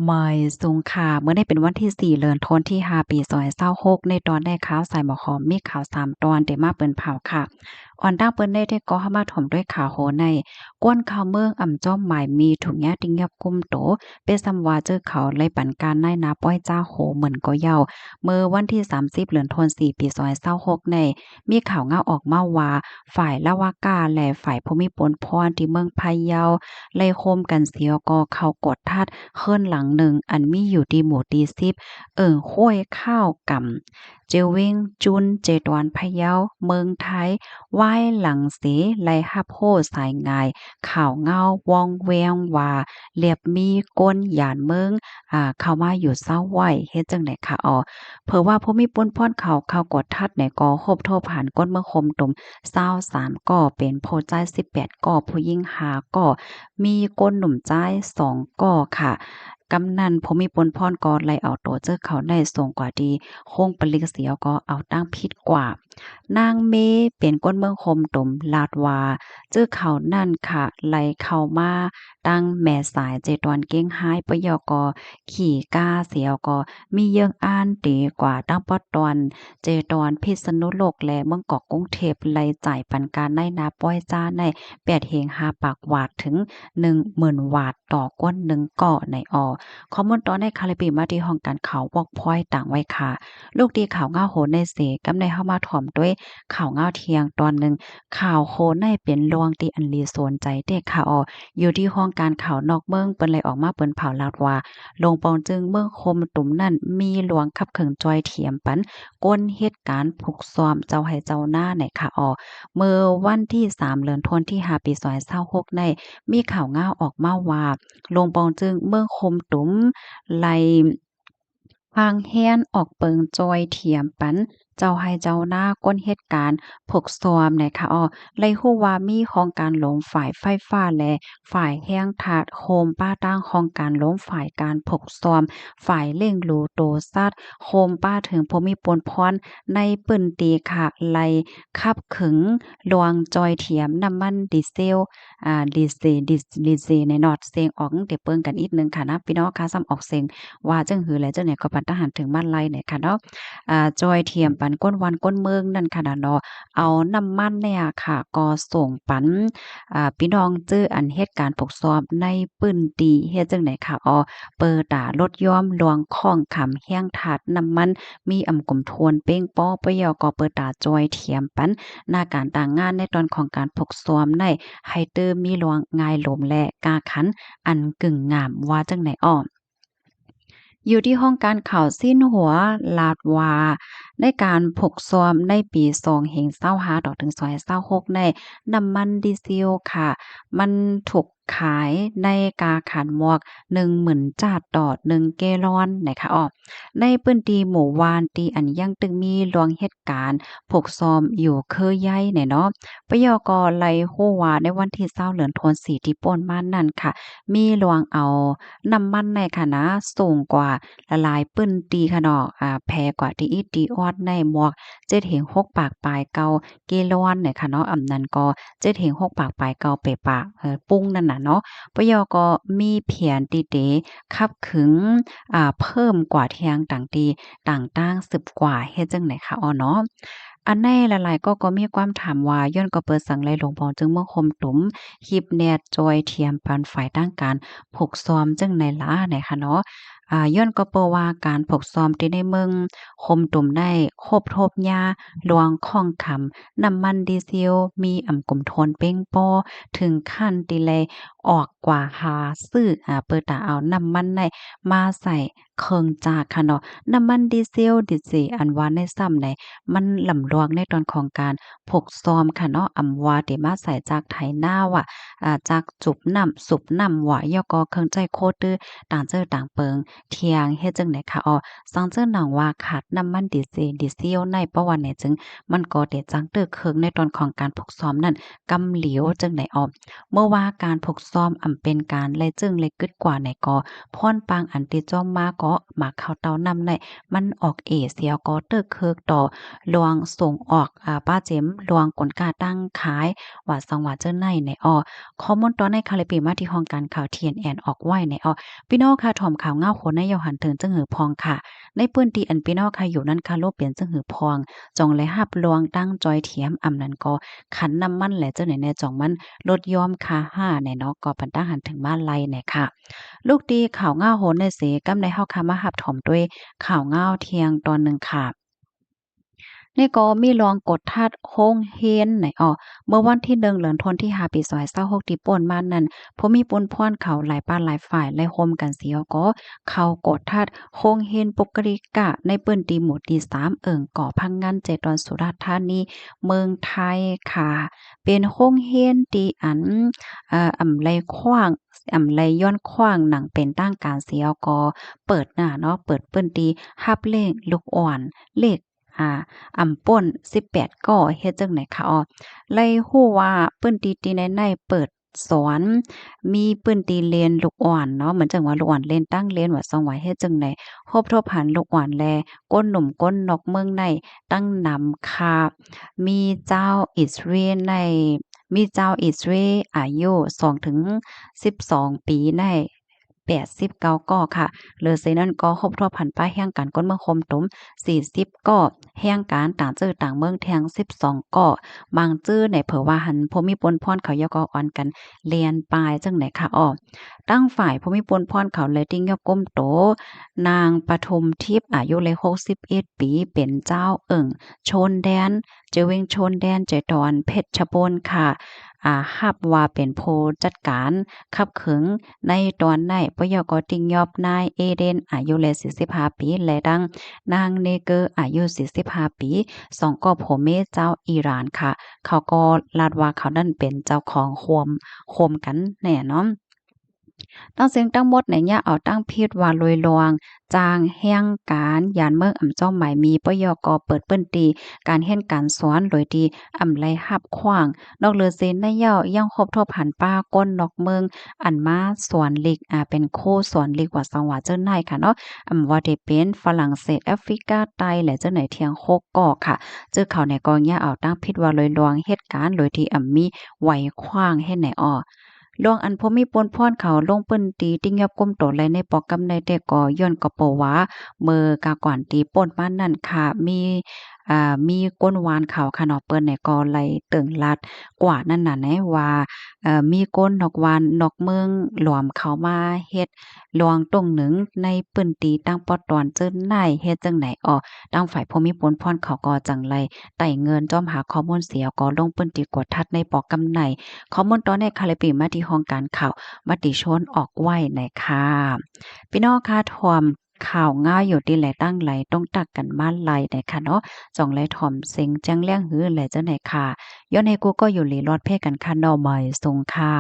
ไม่สูงค่ะเมื่อได้เป็นวันที่4เดือนธันวาคมที่5ปี2026ในตอนได้ข่าวสายหมอหอมมีข่าว3ตอนได้มาเปิ้นเผาค่ะอ่อนตั้งเปิ้นได้ก็เข้ามาถมด้วยข่าวโหในกวนข่าวเมืองอ่ำจ้อมหมายมีถุงยาติงยับกุมโตเปซำว่าเจอเขาไล่ปันการนายนาป้อยจ้าโหเหมือนก็เย้าเมื่อวันที่30เดือนธันวาคมปี2026ในมีข่าวเงาออกมาว่าฝ่ายละวากาและฝ่ายภูมิปนพรที่เมืองพะเยาไล่โคมกันเสียก็เข้ากดทัด เฮิรนหลังหนึ่งอันมีอยู่ที่หมู่ที่10ห้วยข้าวกำเจวิงจุนเจตวันพะเยาเมืองไทยว้ายหลังเสไลฮับโฮสายงายข่าวเงาวองแวงว่าเรียบมีก้นหยานเมืองเข้ามาอยู่เศร้าไว้เฮ็ดจังได๋คะเผอว่าผู้มีปนพรเขากดทัดในก่อฮบโทผ่านก้นเมืองคมตุ่ม23ก่อเป็นโพใจาย18ก่อผู้หญิง5ก่อมีก้นหนุ่มจ้าย2ก่อค่ะ กำนันภูมิพลพรก็ไล่เอาตัวเจอเขาได้ส่งกว่าดีโคงปลิกเสียวก็เอาตั้งผิดกว่านางเมเป็นก้นเมืองคมตมลาดวาเจอเขานั่นค่ะไล่เข้ามาตั้งแม่สายเจตวนเก้งหายปยกขี่ก้าเสียวก็มีเยิงอ่านเตกว่าตั้งปอตอนเจตวนพิษณุโลกและเมืองเกาะกรุงเทพไล่จ่ายปันการในนาป้อยจ้าใน8เฮง5ปากวาดถึง10,000วาทต่อก้น1ก่อในข้อมูลตอนในคาลิปีมาที่ห้องการข่าวบอกพอยต่างไว้ค่ะลูกดีข่าวเงาโหในเสกำในเข้ามาถ่อมด้วยข่าวเงาเทียงตอนหนึ่งข่าวโคในเป็นลวงที่อันลีโซนใจเด็กค่ะอยู่ที่ห้องการข่าวนอกเมืองเปิ้นเลยออกมาเปิ้นเผาลาดว่าลงปองจึงเมืองคมตุ่มนั่นมีหลวงขับเขิงจอยเทียมปันก้นเหตุการณ์ผูกซ้อมเจ้าให้เจ้าหน้าไหนค่ะเมื่อวันที่3เดือนธันวาคมที่5ปี2026ในมีข่าวเงาออกมาว่าลงปองจึงเมืองคมตุ๋ม ไล่พางแฮ้นออกเปิงจอยเถียมปันเจ้าให้เจ้าหน้าก้นเหตุการณ์ผกซ้อมนะคะไล่ฮู้ว่ามีของการหลงฝ่ายไฟฟ้าและฝ่ายแห้งถาดโฮมป้าตั้งของการล้มฝ่ายการผกซ้อมฝ่ายเร่งรูโตซัดโฮมป้าถึงภูมิปนพรในปื้นตีค่ะไล่คับขึงลวงจอยเถียมน้ำมันดีเซลดีเซในนอดเสียงออกเดี๋ยวเปิ้งกันอีกนึงค่ะนะพี่น้องค่ะซ้ำออกเสียง ว่าจังหือและจังไหนก็ปันทหารถึงบ้านไล่เนี่ยค่ะเนาะจอยเทียมปันก้นวันก้นเมืองนั่นค่ะน่ะเนาะเอาน้ำมันเนี่ยค่ะก็ส่งปันพี่น้องจื้ออันเหตุการณ์ปกซ้อมในปื้นตีเฮ็ดจังไหนค่ะเปิดตารถยอมลวงข้องขำแห้งถาดน้ำมันมีอำกลมทวนเป้งป้อปะยอก็เปิดตาจอยเทียมปันหน้าการต่างงานในตอนของการปกซ้อมในไฮเตอร์มีลวงงายลมและกาขันอันกึ่งงามว่าจังไหนอยู่ที่ห้องการข่าวสิ้นหัวลาดวาในการผกซ้อมในปี2525ต่อถึง2026ในน้ำมันดีเซลค่ะมันถูกขายในกาขันหมวก10,000จาดต่อ1แกลลอนนะคะในพื้นที่หมู่บ้านที่อันยังตึงมีลวงเหตุการณ์ผกซ้อมอยู่เคอใหญ่เนี่ยเนาะปยกไล่ฮู้ว่าในวันที่20เดือนธันวาคมที่ป่นมานั่นค่ะมีลวงเอาน้ำมันในค่ะนะสูงกว่า ละลายปึ้นตีค่ะเนาะแพ้กว่าที่อีตีออดในหมวก7เหง6ปากปลายเกาเกลอนเนี่ยค่ะเนาะนั้นก็7เหง6ปากปลายเกาเปปากปุ้งนั่นน่ะเนาะปยก็มีเพียนติเตคับขึงเพิ่มกว่าเทียงต่างตีต่างต้างสืบกว่าเฮ็ดจังไหนคะเนาะอันในหลายๆก็มีความถามว่าย้อนก็เปิดสังไลหลวงปอจึงเมื่อคมตุ๋มฮิบแนดจอยเทียมปันฝ่ายตั้งการผูกซ้อมจังในล่ะไหนคะเนาะ ย้อนก็เปอว่าการผกซ้อมที่ในเมืองคมตุ่มได้ครบทบยาหลวงข้องคำน้ำมันดีเซลมีกลุ่มโทนเป้งป้อถึงขั้นติเลยออกกว่าหาซื้อเปิดตาเอาน้ำมันในมาใส่เคิงจากค่ะเนาะน้ำมันดีเซลอันว่าในซ้ำในมันลำลวงในตอนของการผกซ้อมค่ะเนาะว่าที่มาใส่จากไถนาว่ะจากจุบน้ำสุบน้ำว่ายอกอเครื่องใจโคตรตื้อต่างเจอต่างเปิง เที่ยงเฮ็ดจังได๋คะสังเจอหนังว่าขาดน้ำมันดีเซลในประวันเนี่ยจึงมันก็ได้จังเตึกเคิงในตอนของการฝึกซ้อมนั้นกำเหลียวจังได๋เมื่อว่าการฝึกซ้ ซ้อมเป็นการไล่จึงเลยกึดกว่าไหนก็พ่อนปางอันติจ้อมมาก็มาเข้าเต้านำในมันออกเสียก็เตึกเคิกต่อลวงส่งออกป้าเจมลวงกลกาตั้งขายว่าสังว่าเจ้าในข้อมูลตอนในคาลิปีมาที่ห้องการข่าว TNN ออกไว้ในพี่น้องค่ะถ่อมข่าวเงาคนในยอหันถึงจึงหือพองค่ะในปื้นตีอันพี่น้องค่ะอยู่นั้นค่ะโลบเปลี่ยนจึงหือพองจองเลยหับลวงตั้งจอยเถียมนั้นก็ขันน้ำมันแหละเจ้าไหนในจ่องมันลดยอมค่าห้าในก็ปันตั้งหันถึงมาไล่ในค่ะลูกดีข่าวเงาโหนในเสกำในเฮาค่ะมาหับถ่อมด้วยข่าวเงาเที่ยงตอนหนึ่งค่ะนี่ก็มีลองกดทัดโฮงเฮนไหนเมื่อวันที่1เดือนธันวาคมที่5ปี2026ที่ป่นมานั้นผู้มีปุ้นพ่อนเขาหลายป้านหลายฝ่ายไล่โฮมกันเสียก็เขากดทัดโฮงเฮนปกริกะในปื้นตีหมู่ที่3ก่อพังงาน7ดอนสุราษฎร์ธานีเมืองไทยค่ะเป็นโฮงเฮนที่อันไลขว้างไลย้อนขว้างหนังเป็นตั้งการเสียก็เปิดหน้าเนาะเปิดปื้นตีฮับเลขลูกอ่อนเลขป่น18ก่อเฮ็ดจังไหนคะไล่ฮู้ว่าปื้นตีในเปิดสอนมีปื้นตีเรียนลูกอ่อนเนาะเหมือนจังว่าลูกอ่อนเล่นตั้งเรียนว่าสองว่าเฮ็ดจังไหนครบทบหันลูกอ่อนแลก้นหนุ่มก้นนอกเมืองในตั้งนำคามีเจ้าอิสราเอลในมีเจ้าอิสราเอลอายุ2ถึง12ปีใน89ก่อค่ะเหลือเซนั้นก็ครบถ้วนผันป้ายแห่งการก้นเมืองคมตุม40ก่อแห่งการต่างจื้อต่างเมืองแทง12ก่อบางจื้อในเผอว่าหันผู้มีปนพรเขายกออนกันเลียนปลายจังไหนค่ะตั้งฝ่ายผู้มีปนพรเขาเลยติ้งยกก้มโตนางปทุมทิพย์อายุเลย61ปีเป็นเจ้าโชนแดนเจวิงโชนแดนเจดอนเพชรบูรณ์ค่ะฮับว่าเป็นผู้จัดการขับขึงในตอนในปยกติงยอบนายเอเดนอายุเลย45ปีและดังนางเนเกอร์อายุ45ปี2ก็ผัวเมียเจ้าอิหร่านค่ะเขาก็ลาดว่าเขานั่นเป็นเจ้าของโคมกันแน่เนาะตั้งเสียงตั้งหมดในเนี่ยเอาตั้งพิษว่าลอยลวงจางแห่งการยานเมืองจ้อมหมายมีปยกเปิดเปิ้นตีการเฮ็ดการสอนโดยดีไลหับขว้างนอกเลือเซนในเย้ายังครบทบหันป้าก้นนอกเมืองอันมาสวนลิกเป็นโคสวนลิกว่าสังว่าเจ้าไหนค่ะเนาะว่าได้เป็นฝรั่งเศสแอฟริกาใต้และเจ้าไหนเทียงโคกก่อค่ะเจอเขาในกองเนี่ยเอาตั้งพิษว่าลอยลวงเหตุการณ์โดยที่มีไหวขว้างให้ไหนลวงอันพมีปนพรเขาลงเปิ้นตีติ้งยับก้มโตเลยในปอกกำในแต่ก่อย้อนก็เปว่าเมื่อกากว่านตีป่นมานั่นค่ะมีก้นวานเขาค่ะเนาะเปิ้นเนี่ยก็ไล่เติงลัดกว่านั่นน่ะแหนะว่ามีก้นนอกวานนอกเมืองหลวมเข้ามาเฮ็ดลวงตรงหนึ่งในเปิ้นตีตั้งปอตอนจึ้นไหนเฮ็ดจังไหนตั้งฝ่ายพมีปนพรเขาก็จังไลไต่เงินจ้อมหาข้อมูลเสียก็ลงเปิ้นตีกดทัดในปอกกำในข้อมูลตอนในคาลิปีมาที่ห้องการข่าวมติชนออกไว้ในค่ะพี่น้องค่ะทอมข่าวง่ายอยู่ดีแหละตั้งไหลต้องตักกันมาไหลในค่ะเนาะจ่องไหลถอมเซ็งจังเลี้ยงหือแหละเจ้าไหนค่ะย้อนให้กูก็อยู่หลีรอดเพ่กันค่ะเนาะใหม่ทรงค่ะ